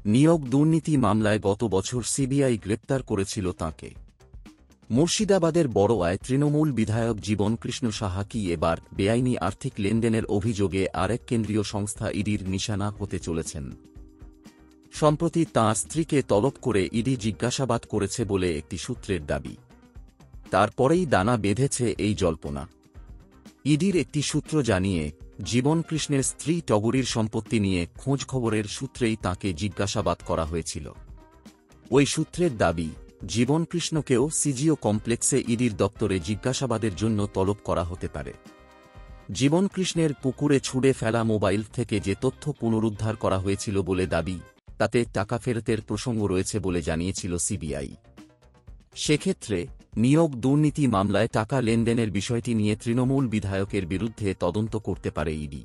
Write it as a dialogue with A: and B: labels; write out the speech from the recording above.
A: নিয়োগ দুর্নীতি মামলায় গত বছর সিবিআই গ্রেপ্তার করেছিল তাঁকে। মুর্শিদাবাদের বড়োয়ায় তৃণমূল বিধায়ক জীবনকৃষ্ণ সাহা কি এবার বেআইনি আর্থিক লেনদেনের অভিযোগে আরেক কেন্দ্রীয় সংস্থা ইডির নিশানা হতে চলেছেন। সম্প্রতি তাঁর স্ত্রীকে তলব করে ইডি জিজ্ঞাসাবাদ করেছে বলে একটি সূত্রের দাবি। তারপরেই দানা বেঁধেছে এই জল্পনা। ইডির একটি সূত্র জানিয়ে, জীবনকৃষ্ণের স্ত্রী টগরীর সম্পত্তি নিয়ে খোঁজখবরের সূত্রেই তাঁকে জিজ্ঞাসাবাদ করা হয়েছিল। ওই সূত্রের দাবি, জীবনকৃষ্ণকেও সিজিও কমপ্লেক্সে ইডির দপ্তরে জিজ্ঞাসাবাদের জন্য তলব করা হতে পারে। জীবনকৃষ্ণের পুকুরে ছুঁড়ে ফেলা মোবাইল থেকে যে তথ্য পুনরুদ্ধার করা হয়েছিল বলে দাবি, তাতে টাকা ফেরতের প্রসঙ্গ রয়েছে বলে জানিয়েছিল সিবিআই। সেক্ষেত্রে নিয়োগ দুর্নীতি মামলায় টাকা লেনদেনের বিষয়টি নিয়ে তৃণমূল বিধায়কের বিরুদ্ধে তদন্ত করতে পারে ইডি।